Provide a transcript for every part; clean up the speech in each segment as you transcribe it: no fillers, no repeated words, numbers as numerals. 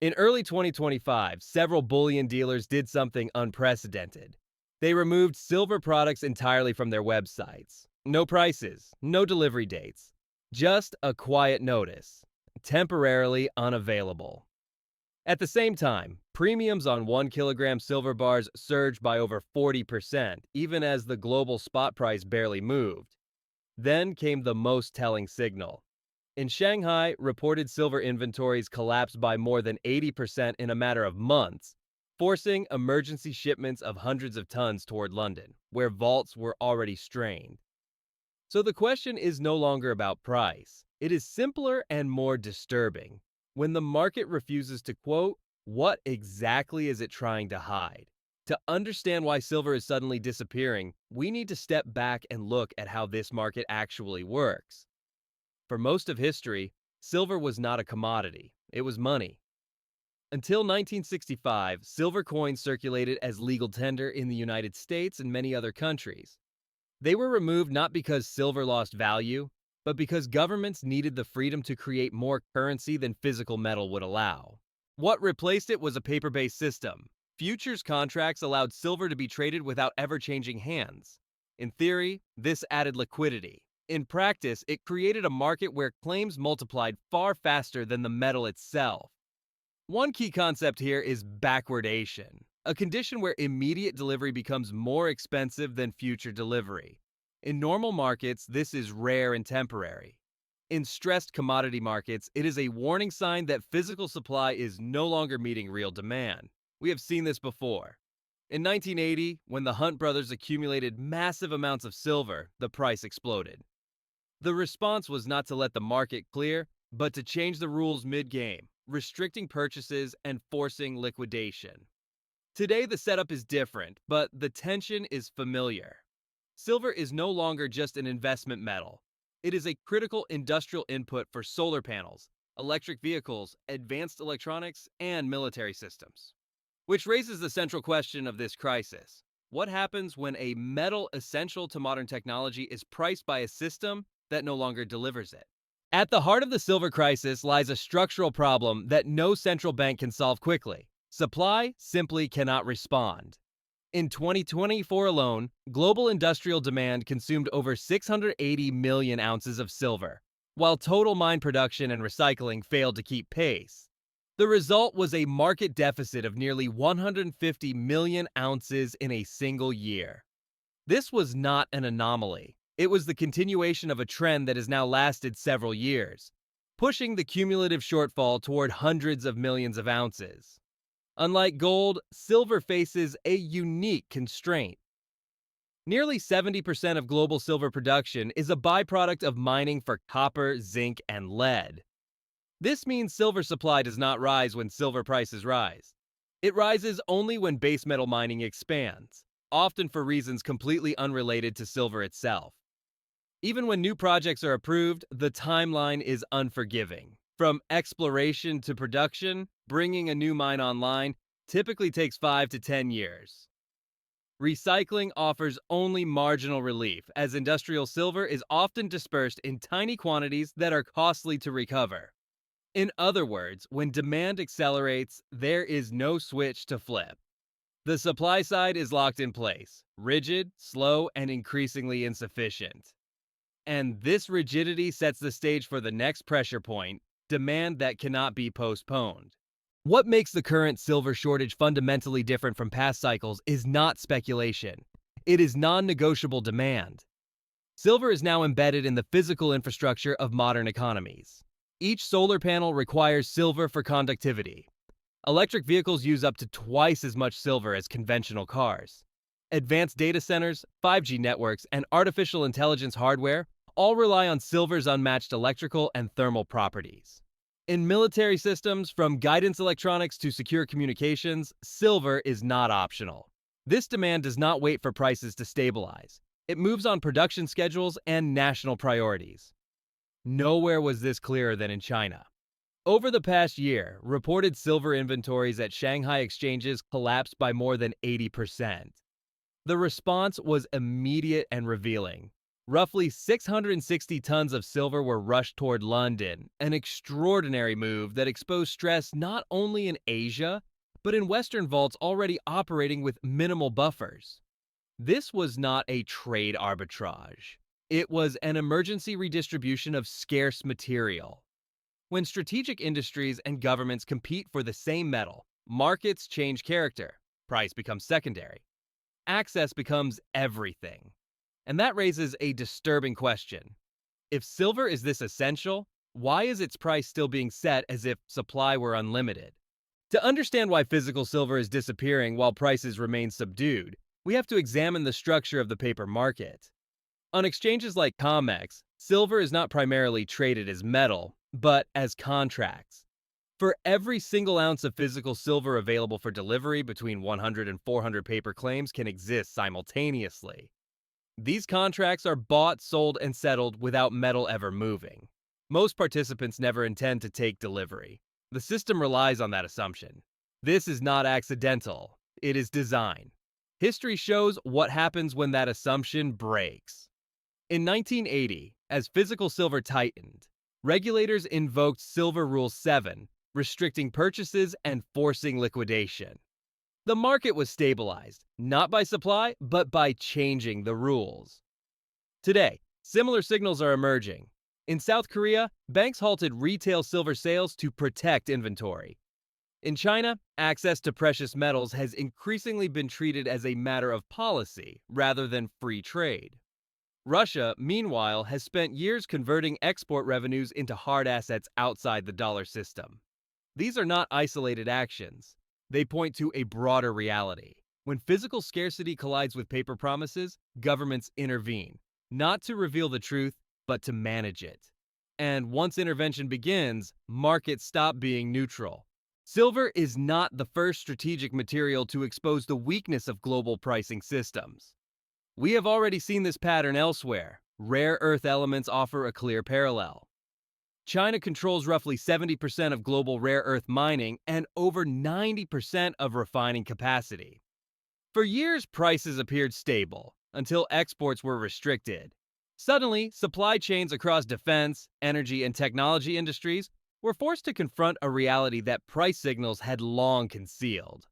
In early 2025, several bullion dealers did something unprecedented. They removed silver products entirely from their websites. No prices, no delivery dates, just a quiet notice, temporarily unavailable. At the same time, premiums on 1 kilogram silver bars surged by over 40%, even as the global spot price barely moved. Then came the most telling signal. In Shanghai, reported silver inventories collapsed by more than 80% in a matter of months, forcing emergency shipments of hundreds of tons toward London, where vaults were already strained. So the question is no longer about price. It is simpler and more disturbing. When the market refuses to quote, what exactly is it trying to hide? To understand why silver is suddenly disappearing, we need to step back and look at how this market actually works. For most of history, silver was not a commodity, it was money. Until 1965, silver coins circulated as legal tender in the United States and many other countries. They were removed not because silver lost value, but because governments needed the freedom to create more currency than physical metal would allow. What replaced it was a paper-based system. Futures contracts allowed silver to be traded without ever changing hands. In theory, this added liquidity. In practice, it created a market where claims multiplied far faster than the metal itself. One key concept here is backwardation, a condition where immediate delivery becomes more expensive than future delivery. In normal markets, this is rare and temporary. In stressed commodity markets, it is a warning sign that physical supply is no longer meeting real demand. We have seen this before. In 1980, when the Hunt brothers accumulated massive amounts of silver, the price exploded. The response was not to let the market clear, but to change the rules mid-game, restricting purchases and forcing liquidation. Today, the setup is different, but the tension is familiar. Silver is no longer just an investment metal. It is a critical industrial input for solar panels, electric vehicles, advanced electronics, and military systems. Which raises the central question of this crisis. What happens when a metal essential to modern technology is priced by a system that no longer delivers it? At the heart of the silver crisis lies a structural problem that no central bank can solve quickly. Supply simply cannot respond. In 2024 alone, global industrial demand consumed over 680 million ounces of silver, while total mine production and recycling failed to keep pace. The result was a market deficit of nearly 150 million ounces in a single year. This was not an anomaly. It was the continuation of a trend that has now lasted several years, pushing the cumulative shortfall toward hundreds of millions of ounces. Unlike gold, silver faces a unique constraint. Nearly 70% of global silver production is a byproduct of mining for copper, zinc, and lead. This means silver supply does not rise when silver prices rise. It rises only when base metal mining expands, often for reasons completely unrelated to silver itself. Even when new projects are approved, the timeline is unforgiving. From exploration to production, bringing a new mine online typically takes 5 to 10 years. Recycling offers only marginal relief, as industrial silver is often dispersed in tiny quantities that are costly to recover. In other words, when demand accelerates, there is no switch to flip. The supply side is locked in place, rigid, slow, and increasingly insufficient. And this rigidity sets the stage for the next pressure point, demand that cannot be postponed. What makes the current silver shortage fundamentally different from past cycles is not speculation. It is non-negotiable demand. Silver is now embedded in the physical infrastructure of modern economies. Each solar panel requires silver for conductivity. Electric vehicles use up to twice as much silver as conventional cars. Advanced data centers, 5G networks, and artificial intelligence hardware all rely on silver's unmatched electrical and thermal properties. In military systems, from guidance electronics to secure communications, silver is not optional. This demand does not wait for prices to stabilize. It moves on production schedules and national priorities. Nowhere was this clearer than in China. Over the past year, reported silver inventories at Shanghai exchanges collapsed by more than 80%. The response was immediate and revealing. Roughly 660 tons of silver were rushed toward London, an extraordinary move that exposed stress not only in Asia, but in Western vaults already operating with minimal buffers. This was not a trade arbitrage. It was an emergency redistribution of scarce material. When strategic industries and governments compete for the same metal, markets change character, price becomes secondary, access becomes everything. And that raises a disturbing question. If silver is this essential, why is its price still being set as if supply were unlimited? To understand why physical silver is disappearing while prices remain subdued, we have to examine the structure of the paper market. On exchanges like COMEX, silver is not primarily traded as metal, but as contracts. For every single ounce of physical silver available for delivery, between 100 and 400 paper claims can exist simultaneously. These contracts are bought, sold, and settled without metal ever moving. Most participants never intend to take delivery. The system relies on that assumption. This is not accidental, it is design. History shows what happens when that assumption breaks. In 1980, as physical silver tightened, regulators invoked Silver Rule 7, restricting purchases and forcing liquidation. The market was stabilized, not by supply, but by changing the rules. Today, similar signals are emerging. In South Korea, banks halted retail silver sales to protect inventory. In China, access to precious metals has increasingly been treated as a matter of policy rather than free trade. Russia, meanwhile, has spent years converting export revenues into hard assets outside the dollar system. These are not isolated actions. They point to a broader reality. When physical scarcity collides with paper promises, governments intervene, not to reveal the truth, but to manage it. And once intervention begins, markets stop being neutral. Silver is not the first strategic material to expose the weakness of global pricing systems. We have already seen this pattern elsewhere. Rare earth elements offer a clear parallel. China controls roughly 70% of global rare earth mining and over 90% of refining capacity. For years, prices appeared stable until exports were restricted. Suddenly, supply chains across defense, energy, and technology industries were forced to confront a reality that price signals had long concealed.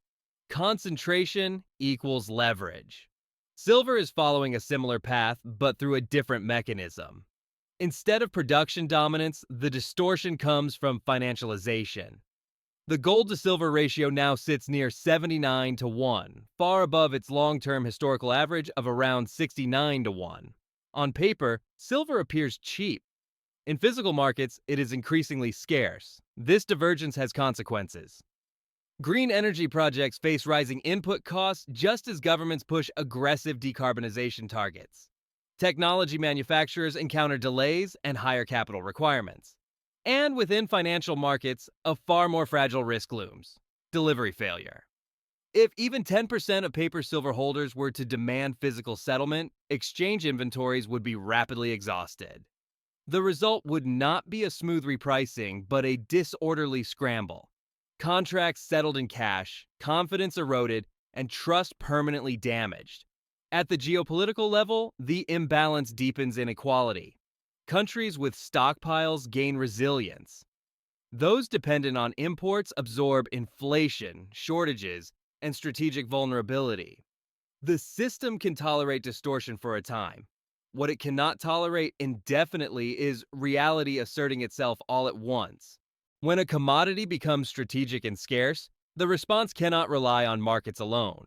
Concentration equals leverage. Silver is following a similar path, but through a different mechanism. Instead of production dominance, the distortion comes from financialization. The gold to silver ratio now sits near 79 to 1, far above its long-term historical average of around 69 to 1. On paper, silver appears cheap. In physical markets, it is increasingly scarce. This divergence has consequences. Green energy projects face rising input costs just as governments push aggressive decarbonization targets. Technology manufacturers encounter delays and higher capital requirements. And within financial markets, a far more fragile risk looms: delivery failure. If even 10% of paper silver holders were to demand physical settlement, exchange inventories would be rapidly exhausted. The result would not be a smooth repricing, but a disorderly scramble. Contracts settled in cash, confidence eroded, and trust permanently damaged. At the geopolitical level, the imbalance deepens inequality. Countries with stockpiles gain resilience. Those dependent on imports absorb inflation, shortages, and strategic vulnerability. The system can tolerate distortion for a time. What it cannot tolerate indefinitely is reality asserting itself all at once. When a commodity becomes strategic and scarce, the response cannot rely on markets alone.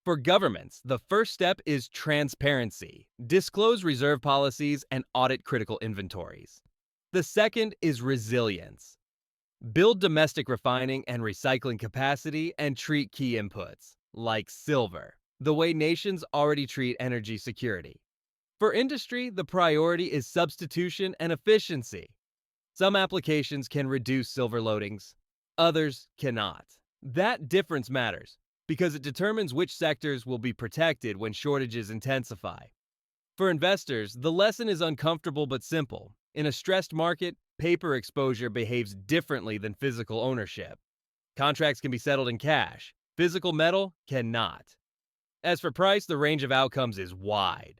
For governments, the first step is transparency. Disclose reserve policies and audit critical inventories. The second is resilience. Build domestic refining and recycling capacity and treat key inputs, like silver, the way nations already treat energy security. For industry, the priority is substitution and efficiency. Some applications can reduce silver loadings, others cannot. That difference matters, because it determines which sectors will be protected when shortages intensify. For investors, the lesson is uncomfortable but simple. In a stressed market, paper exposure behaves differently than physical ownership. Contracts can be settled in cash. Physical metal cannot. As for price, the range of outcomes is wide.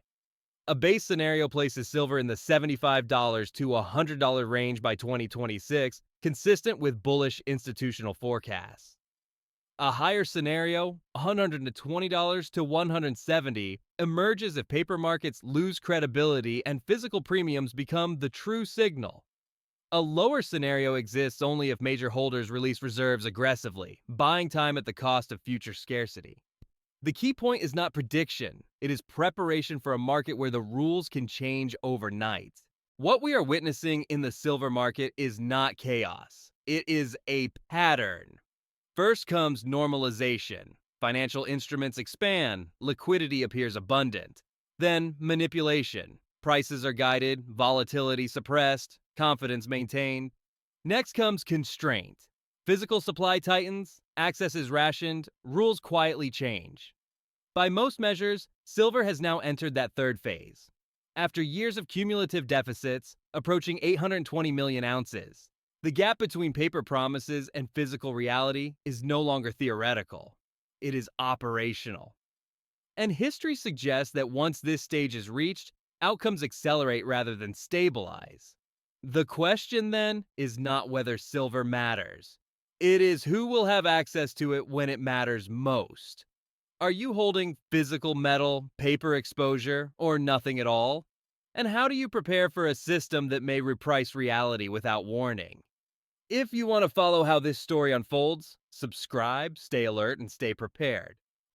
A base scenario places silver in the $75 to $100 range by 2026, consistent with bullish institutional forecasts. A higher scenario, $120 to $170, emerges if paper markets lose credibility and physical premiums become the true signal. A lower scenario exists only if major holders release reserves aggressively, buying time at the cost of future scarcity. The key point is not prediction, it is preparation for a market where the rules can change overnight. What we are witnessing in the silver market is not chaos, it is a pattern. First comes normalization. Financial instruments expand, liquidity appears abundant. Then manipulation. Prices are guided, volatility suppressed, confidence maintained. Next comes constraint. Physical supply tightens, access is rationed, rules quietly change. By most measures, silver has now entered that third phase. After years of cumulative deficits, approaching 820 million ounces, the gap between paper promises and physical reality is no longer theoretical. It is operational. And history suggests that once this stage is reached, outcomes accelerate rather than stabilize. The question then is not whether silver matters. It is who will have access to it when it matters most. Are you holding physical metal, paper exposure, or nothing at all? And how do you prepare for a system that may reprice reality without warning? If you want to follow how this story unfolds, subscribe, stay alert, and stay prepared.